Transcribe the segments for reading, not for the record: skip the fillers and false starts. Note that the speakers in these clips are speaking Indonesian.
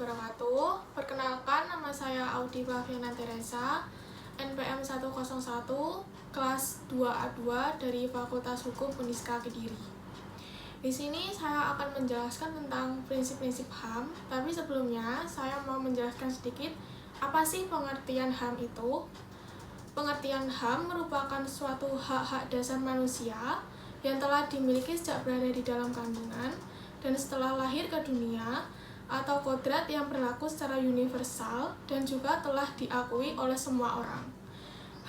wabarakatuh. Perkenalkan, nama saya Audi Flaviana Teresa, NPM 101, kelas 2A2 dari Fakultas Hukum Uniska Kediri. Di sini saya akan menjelaskan tentang prinsip-prinsip HAM, tapi sebelumnya saya mau menjelaskan sedikit apa sih pengertian HAM itu. Pengertian HAM merupakan suatu hak-hak dasar manusia yang telah dimiliki sejak berada di dalam kandungan dan setelah lahir ke dunia, atau kodrat yang berlaku secara universal dan juga telah diakui oleh semua orang.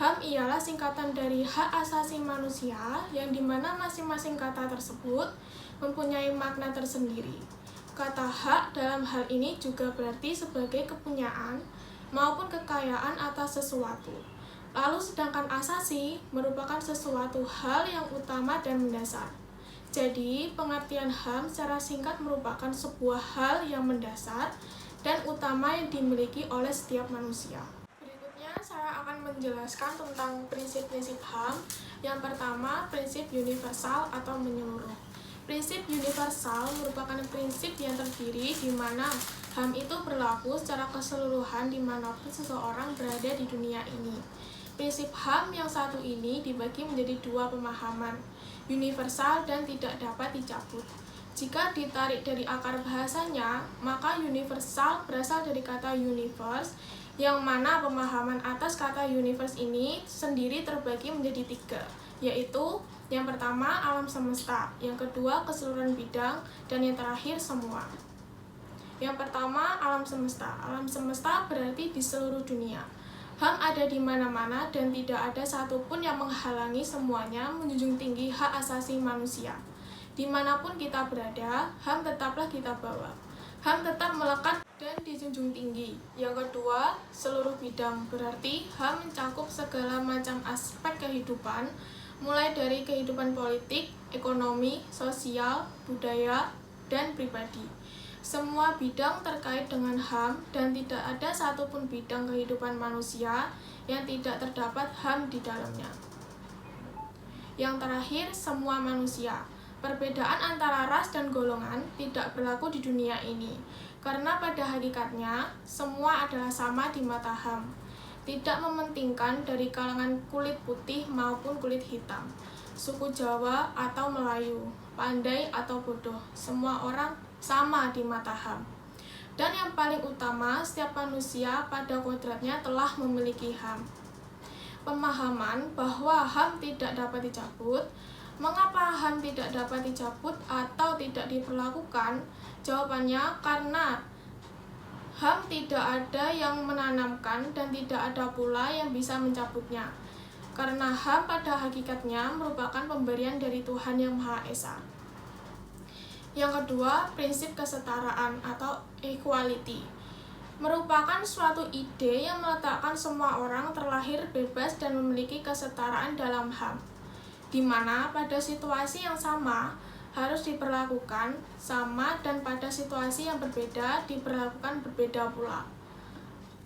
HAM ialah singkatan dari hak asasi manusia yang dimana masing-masing kata tersebut mempunyai makna tersendiri. Kata hak dalam hal ini juga berarti sebagai kepunyaan maupun kekayaan atas sesuatu. Lalu sedangkan asasi merupakan sesuatu hal yang utama dan mendasar. Jadi, pengertian HAM secara singkat merupakan sebuah hal yang mendasar dan utama yang dimiliki oleh setiap manusia. Berikutnya, saya akan menjelaskan tentang prinsip-prinsip HAM. Yang pertama, prinsip universal atau menyeluruh. Prinsip universal merupakan prinsip yang terdiri di mana HAM itu berlaku secara keseluruhan dimanapun seseorang berada di dunia ini. Prinsip HAM yang satu ini dibagi menjadi dua pemahaman, universal dan tidak dapat dicabut. Jika ditarik dari akar bahasanya, maka universal berasal dari kata universe, yang mana pemahaman atas kata universe ini sendiri terbagi menjadi tiga, yaitu yang pertama alam semesta, yang kedua keseluruhan bidang, dan yang terakhir semua. Yang pertama alam semesta. Alam semesta berarti di seluruh dunia. HAM ada di mana-mana dan tidak ada satupun yang menghalangi semuanya menjunjung tinggi hak asasi manusia. Dimanapun kita berada, HAM tetaplah kita bawa. HAM tetap melekat dan dijunjung tinggi. Yang kedua, seluruh bidang berarti HAM mencakup segala macam aspek kehidupan, mulai dari kehidupan politik, ekonomi, sosial, budaya, dan pribadi. Semua bidang terkait dengan HAM dan tidak ada satupun bidang kehidupan manusia yang tidak terdapat HAM di dalamnya. Yang terakhir, semua manusia. Perbedaan antara ras dan golongan tidak berlaku di dunia ini, karena pada hakikatnya semua adalah sama di mata HAM. Tidak mementingkan dari kalangan kulit putih maupun kulit hitam, suku Jawa atau Melayu, pandai atau bodoh, semua orang sama di mata HAM. Dan yang paling utama, setiap manusia pada kodratnya telah memiliki HAM. Pemahaman bahwa HAM tidak dapat dicabut. Mengapa HAM tidak dapat dicabut atau tidak diberlakukan? Jawabannya karena HAM tidak ada yang menanamkan dan tidak ada pula yang bisa mencabutnya. Karena HAM pada hakikatnya merupakan pemberian dari Tuhan Yang Maha Esa. Yang kedua, prinsip kesetaraan atau equality merupakan suatu ide yang meletakkan semua orang terlahir bebas dan memiliki kesetaraan dalam HAM, di mana pada situasi yang sama harus diperlakukan sama dan pada situasi yang berbeda diperlakukan berbeda pula.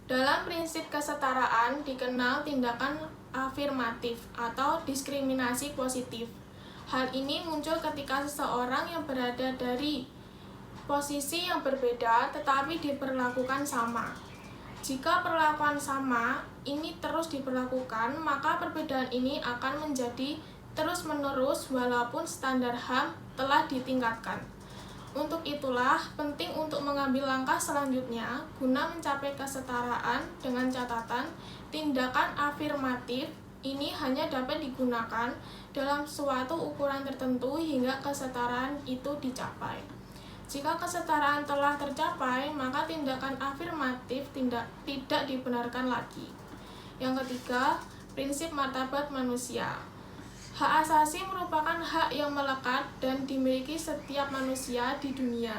Dalam prinsip kesetaraan dikenal tindakan afirmatif atau diskriminasi positif. Hal ini muncul ketika seseorang yang berada dari posisi yang berbeda tetapi diperlakukan sama. Jika perlakuan sama ini terus diperlakukan, maka perbedaan ini akan menjadi terus-menerus walaupun standar HAM telah ditingkatkan. Untuk itulah penting untuk mengambil langkah selanjutnya guna mencapai kesetaraan dengan catatan tindakan afirmatif ini hanya dapat digunakan dalam suatu ukuran tertentu hingga kesetaraan itu dicapai. Jika kesetaraan telah tercapai, maka tindakan afirmatif tidak dibenarkan lagi. Yang ketiga, prinsip martabat manusia. Hak asasi merupakan hak yang melekat dan dimiliki setiap manusia di dunia.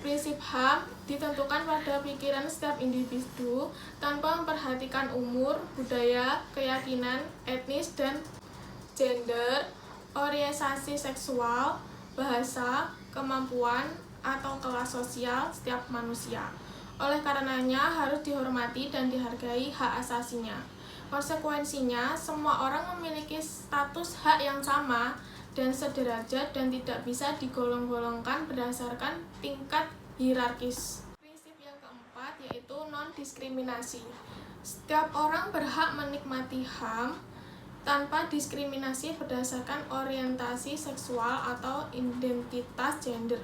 Prinsip HAM ditentukan pada pikiran setiap individu tanpa memperhatikan umur, budaya, keyakinan, etnis, dan gender, orientasi seksual, bahasa, kemampuan, atau kelas sosial setiap manusia. Oleh karenanya harus dihormati dan dihargai hak asasinya. Konsekuensinya, semua orang memiliki status hak yang sama dan sederajat dan tidak bisa digolong-golongkan berdasarkan tingkat hierarkis. Prinsip yang keempat yaitu non-diskriminasi. Setiap orang berhak menikmati HAM tanpa diskriminasi berdasarkan orientasi seksual atau identitas gender.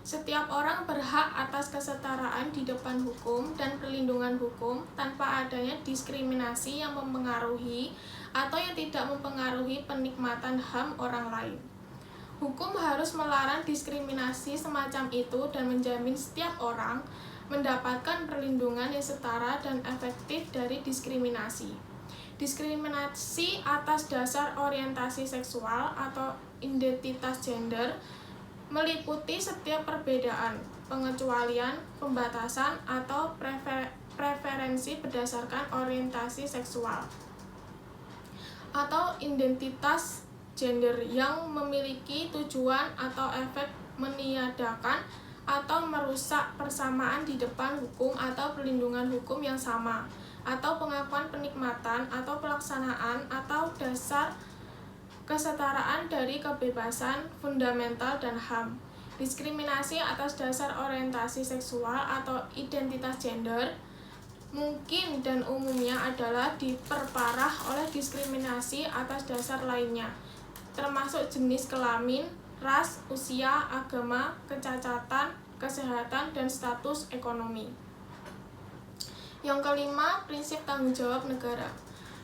Setiap orang berhak atas kesetaraan di depan hukum dan perlindungan hukum tanpa adanya diskriminasi yang mempengaruhi atau yang tidak mempengaruhi penikmatan HAM orang lain. Hukum harus melarang diskriminasi semacam itu dan menjamin setiap orang mendapatkan perlindungan yang setara dan efektif dari diskriminasi. Diskriminasi atas dasar orientasi seksual atau identitas gender meliputi setiap perbedaan, pengecualian, pembatasan, atau preferensi berdasarkan orientasi seksual atau identitas gender yang memiliki tujuan atau efek meniadakan atau merusak persamaan di depan hukum atau perlindungan hukum yang sama, atau pengakuan penikmatan atau pelaksanaan atau dasar kesetaraan dari kebebasan fundamental dan HAM. Diskriminasi atas dasar orientasi seksual atau identitas gender mungkin dan umumnya adalah diperparah oleh diskriminasi atas dasar lainnya, termasuk jenis kelamin, ras, usia, agama, kecacatan, kesehatan, dan status ekonomi. Yang kelima, prinsip tanggung jawab negara.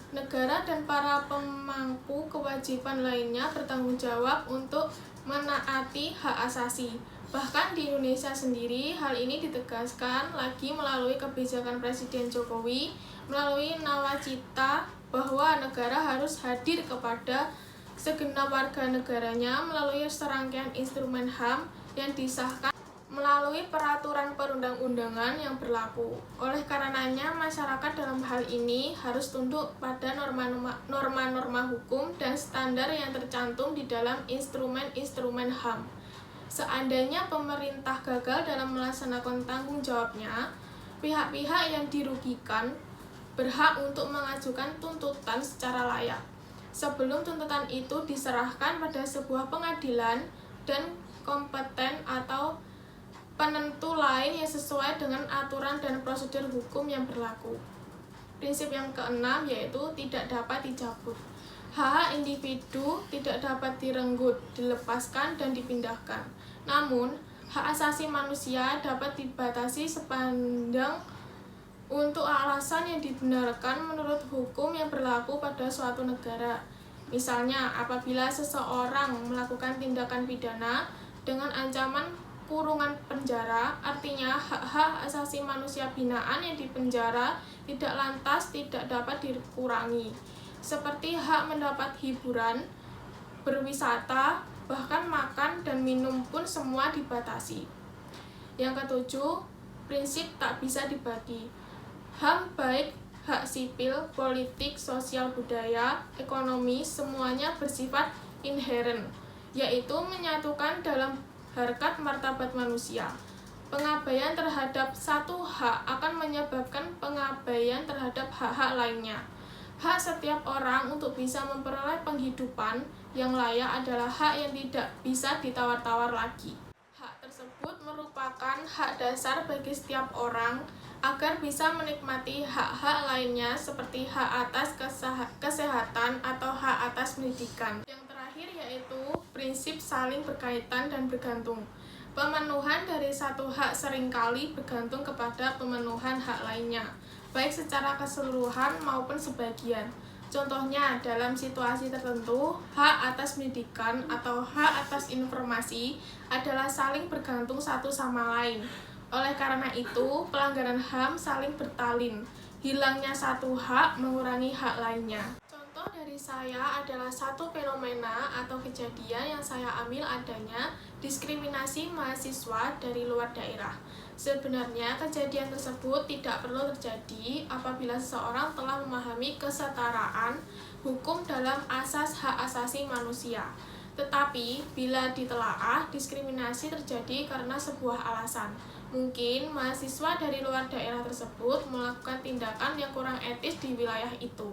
Negara dan para pemangku kewajiban lainnya bertanggung jawab untuk menaati hak asasi. Bahkan di Indonesia sendiri, hal ini ditegaskan lagi melalui kebijakan Presiden Jokowi melalui nawacita bahwa negara harus hadir kepada segenap warga negaranya melalui serangkaian instrumen HAM yang disahkan melalui peraturan perundang-undangan yang berlaku. Oleh karenanya, masyarakat dalam hal ini harus tunduk pada norma-norma hukum dan standar yang tercantum di dalam instrumen-instrumen HAM. Seandainya pemerintah gagal dalam melaksanakan tanggung jawabnya, pihak-pihak yang dirugikan berhak untuk mengajukan tuntutan secara layak, sebelum tuntutan itu diserahkan pada sebuah pengadilan dan kompeten atau penentu lain yang sesuai dengan aturan dan prosedur hukum yang berlaku. Prinsip yang keenam yaitu tidak dapat dicabut. Hak individu tidak dapat direnggut, dilepaskan, dan dipindahkan. Namun, hak asasi manusia dapat dibatasi sepanjang untuk alasan yang dibenarkan menurut hukum yang berlaku pada suatu negara. Misalnya, apabila seseorang melakukan tindakan pidana dengan ancaman kurungan penjara, artinya hak-hak asasi manusia binaan yang dipenjara tidak lantas tidak dapat dikurangi, seperti hak mendapat hiburan, berwisata, bahkan makan dan minum pun semua dibatasi. Yang ketujuh, prinsip tak bisa dibagi. HAM baik hak sipil, politik, sosial, budaya, ekonomi, semuanya bersifat inheren, yaitu menyatukan dalam harkat martabat manusia. Pengabaian terhadap satu hak akan menyebabkan pengabaian terhadap hak-hak lainnya. Hak setiap orang untuk bisa memperoleh penghidupan yang layak adalah hak yang tidak bisa ditawar-tawar lagi. Hak tersebut merupakan hak dasar bagi setiap orang agar bisa menikmati hak-hak lainnya seperti hak atas kesehatan atau hak atas pendidikan. Yang terakhir yaitu prinsip saling berkaitan dan bergantung. Pemenuhan dari satu hak seringkali bergantung kepada pemenuhan hak lainnya, baik secara keseluruhan maupun sebagian. Contohnya, dalam situasi tertentu, hak atas pendidikan atau hak atas informasi adalah saling bergantung satu sama lain. Oleh karena itu, pelanggaran HAM saling bertalin. Hilangnya satu hak mengurangi hak lainnya. Contoh dari saya adalah satu fenomena atau kejadian yang saya ambil adanya diskriminasi mahasiswa dari luar daerah. Sebenarnya kejadian tersebut tidak perlu terjadi apabila seseorang telah memahami kesetaraan hukum dalam asas hak asasi manusia. Tetapi bila ditelaah, diskriminasi terjadi karena sebuah alasan. Mungkin mahasiswa dari luar daerah tersebut melakukan tindakan yang kurang etis di wilayah itu.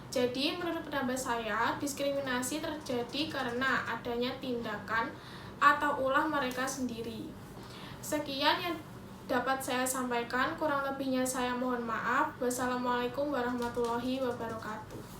Jadi, menurut pendapat saya, diskriminasi terjadi karena adanya tindakan atau ulah mereka sendiri. Sekian yang dapat saya sampaikan. Kurang lebihnya saya mohon maaf. Wassalamualaikum warahmatullahi wabarakatuh.